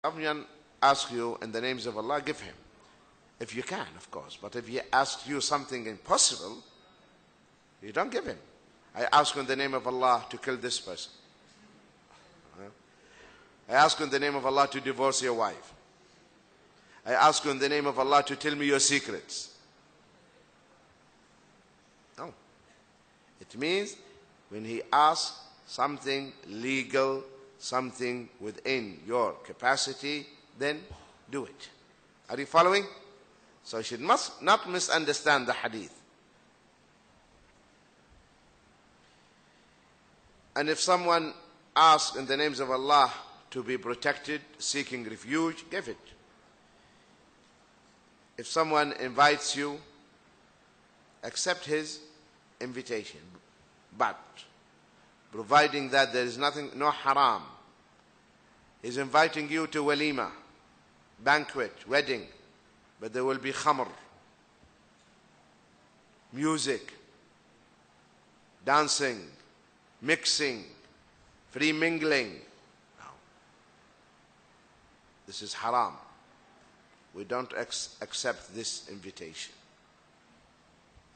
Someone asks you in the names of Allah, give him. If you can, of course. But if he asks you something impossible, you don't give him. I ask you in the name of Allah to kill this person. I ask you in the name of Allah to divorce your wife. I ask you in the name of Allah to tell me your secrets. No. It means when he asks something legal, something within your capacity, then do it. Are you following? So you must not misunderstand the hadith. And if someone asks in the names of Allah to be protected, seeking refuge, give it. If someone invites you, accept his invitation. But providing that there is nothing, no haram. He's inviting you to walima, banquet, wedding, but there will be khamr, music, dancing, mixing, free mingling. No. This is haram. We don't accept this invitation.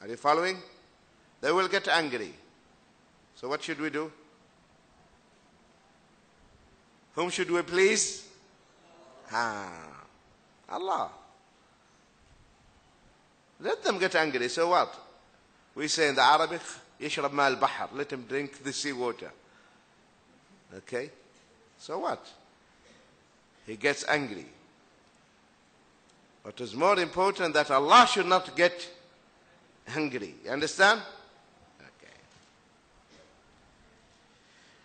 Are you following? They will get angry. So what should we do? Whom should we please? Allah. Let them get angry. So what? We say in the Arabic, يشرب ماء البحر. Let him drink the sea water. Okay? So what? He gets angry. What is more important that Allah should not get angry. You understand?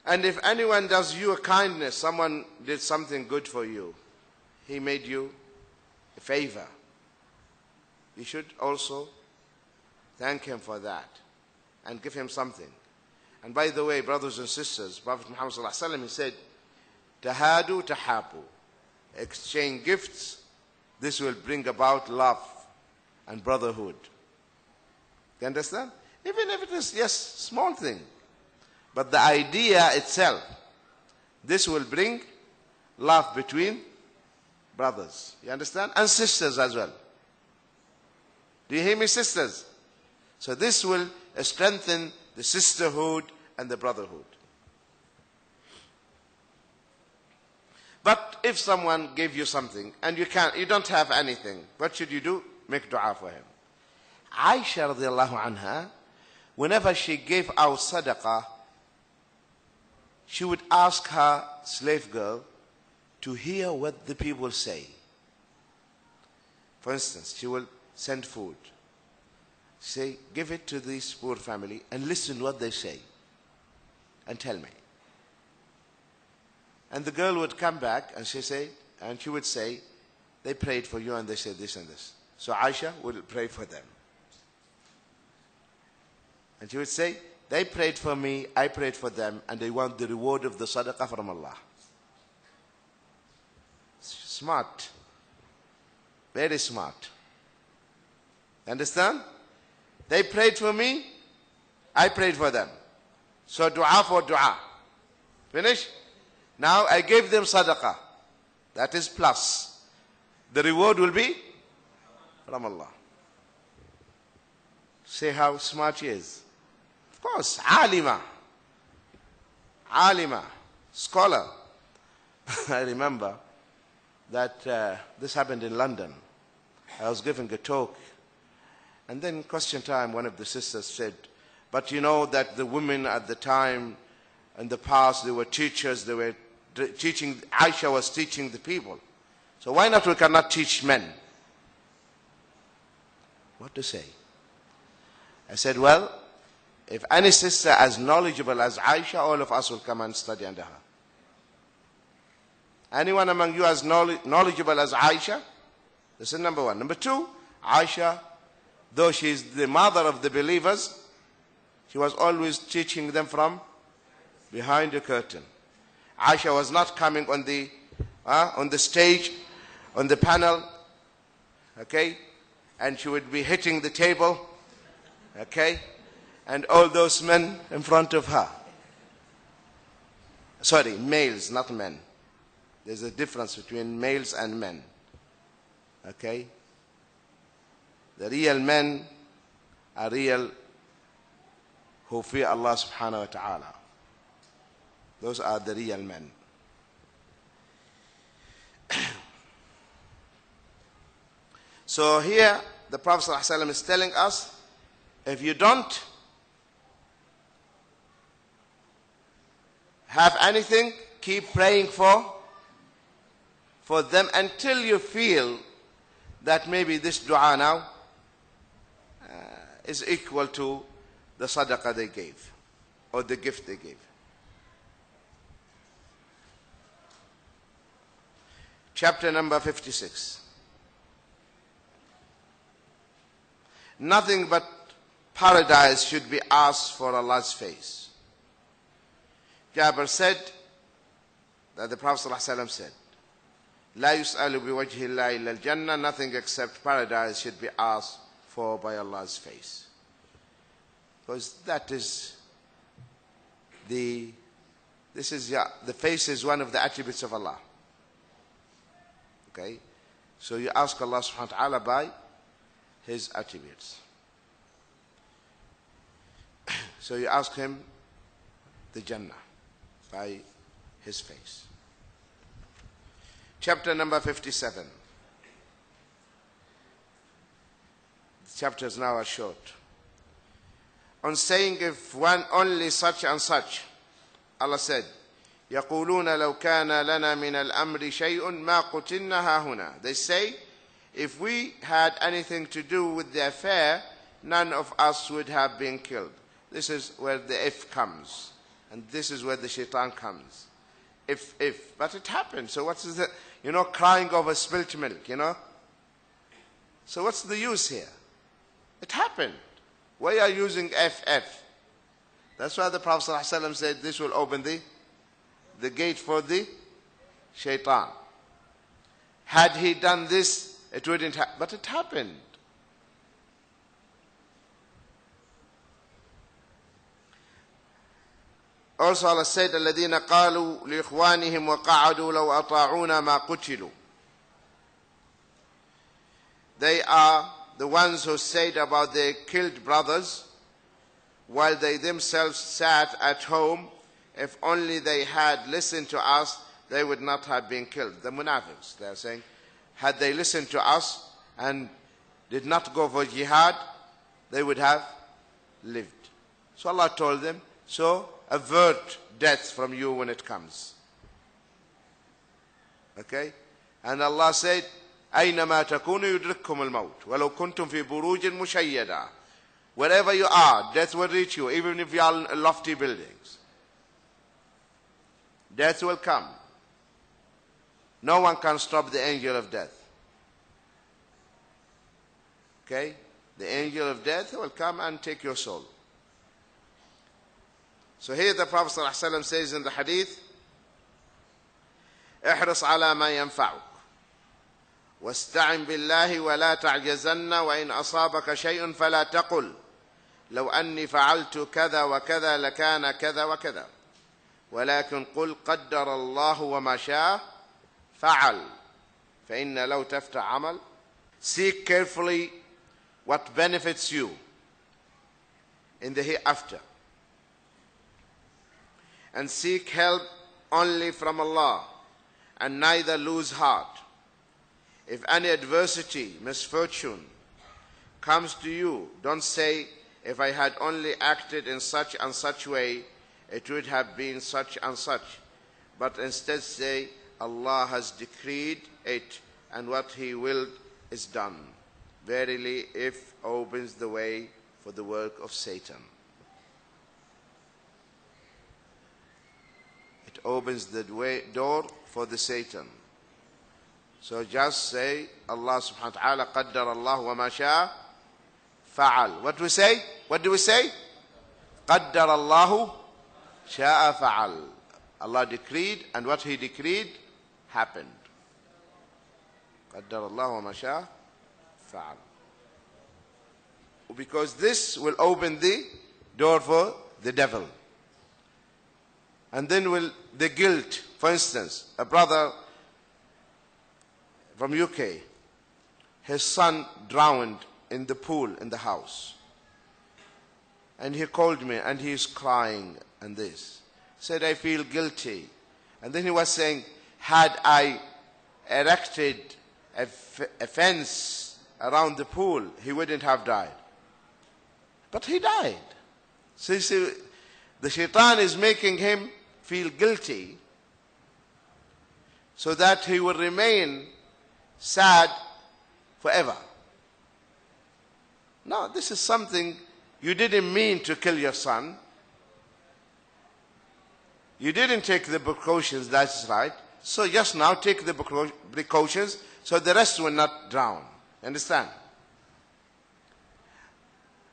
And if anyone does you a kindness, someone did something good for you, he made you a favor, you should also thank him for that and give him something. And by the way, brothers and sisters, Prophet Muhammad ﷺ, he said, Tahadu tahabu, exchange gifts, this will bring about love and brotherhood. You understand? Even if it is, yes, small thing. But the idea itself, this will bring love between brothers. You understand? And sisters as well. Do you hear me, sisters? So this will strengthen the sisterhood and the brotherhood. But if someone gave you something and you don't have anything, what should you do? Make dua for him. Aisha radiallahu anha, whenever she gave out sadaqah, she would ask her slave girl to hear what the people say. For instance, she will send food. Say, give it to this poor family and listen what they say and tell me. And the girl would come back and she would say, they prayed for you and they said this and this. So Aisha would pray for them. And she would say, they prayed for me, I prayed for them, and they want the reward of the sadaqah from Allah. Smart. Very smart. Understand? They prayed for me, I prayed for them. So dua for dua. Finish? Now I gave them sadaqah. That is plus. The reward will be from Allah. See how smart she is. Of course, alima, scholar. I remember that this happened in London. I was giving a talk, and then question time, one of the sisters said, but you know that the women at the time, in the past, they were teachers, they were teaching, Aisha was teaching the people. So why not we cannot teach men? What to say? I said, well, if any sister as knowledgeable as Aisha, all of us will come and study under her. Anyone among you as knowledgeable as Aisha? This is number one. Number two, Aisha, though she is the mother of the believers, she was always teaching them from behind the curtain. Aisha was not coming on the stage, on the panel, okay? And she would be hitting the table, okay? And all those men in front of her. Sorry, males, not men. There's a difference between males and men. Okay? The real men are real who fear Allah subhanahu wa ta'ala. Those are the real men. So here the Prophet ﷺ is telling us, if you don't have anything, keep praying for them until you feel that maybe this dua now is equal to the sadaqah they gave or the gift they gave. Chapter number 56. Nothing but paradise should be asked for Allah's face. Jabir said that the Prophet ﷺ said, لا يسأل بوجه الله إلا الجنة, nothing except paradise should be asked for by Allah's face. Because that is the face is one of the attributes of Allah. Okay? So you ask Allah subhanahu wa ta'ala by His attributes. So you ask Him the Jannah by His face. Chapter number 57. The chapters now are short. On saying if one only such and such, Allah said, يقولون لو كان لنا من الأمر شيء ما قتلنا هاهنا. They say, if we had anything to do with the affair, none of us would have been killed. This is where the if comes. And this is where the shaitan comes. If. But it happened. So what's the, crying over spilt milk, So what's the use here? It happened. Why are you using FF? That's why the Prophet ﷺ said this will open the gate for the shaitan. Had he done this, it wouldn't happen. But it happened. Also Allah said, الَّذِينَ قَالُوا لِإِخْوَانِهِمْ وَقَعَدُوا لَوْ أَطَاعُونَ مَا قُتِلُوا. They are the ones who said about their killed brothers, while they themselves sat at home, if only they had listened to us, they would not have been killed. The munafiqs, they are saying, had they listened to us and did not go for jihad, they would have lived. So Allah told them, so avert death from you when it comes. Okay? And Allah said, أَيْنَمَا تَكُونُوا يُدْرِككُمُ الْمَوْتُ وَلَوْ كُنْتُمْ فِي بُرُوجٍ مُشَيَّدًا. Wherever you are, death will reach you, even if you are in lofty buildings. Death will come. No one can stop the angel of death. Okay? The angel of death will come and take your soul. So here the Prophet ﷺ says in the hadith, احرص على ما ينفعك واستعن بالله ولا تعجزن وإن أصابك شيء فلا تقل لو أني فعلت كذا وكذا لكان كذا وكذا ولكن قل قدر الله وما شاء فعل فإن لو تفتح عمل. Seek carefully what benefits you in the hereafter, and seek help only from Allah, and neither lose heart. If any adversity, misfortune comes to you, don't say, if I had only acted in such and such way, it would have been such and such. But instead say, Allah has decreed it, and what He willed is done. Verily, if opens the way for the work of Satan. It opens the door for the Satan. So just say, Allah subhanahu wa ta'ala, qaddar Allah wa ma sha fa'al. What do we say? What do we say? Qaddar Allahu sha'a fa'al. Allah decreed, and what He decreed happened. Qaddar Allah wa ma sha fa'al. Because this will open the door for the devil. And then will the guilt, for instance, a brother from UK. His son drowned in the pool in the house. And he called me and he is crying and this. Said, I feel guilty. And then he was saying, had I erected a fence around the pool, he wouldn't have died. But he died. So you see, the shaitan is making him feel guilty so that he will remain sad forever. Now, this is something you didn't mean to kill your son. You didn't take the precautions, that's right. So just now take the precautions so the rest will not drown. Understand?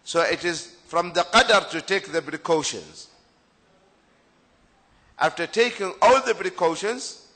So it is from the qadar to take the precautions. After taking all the precautions,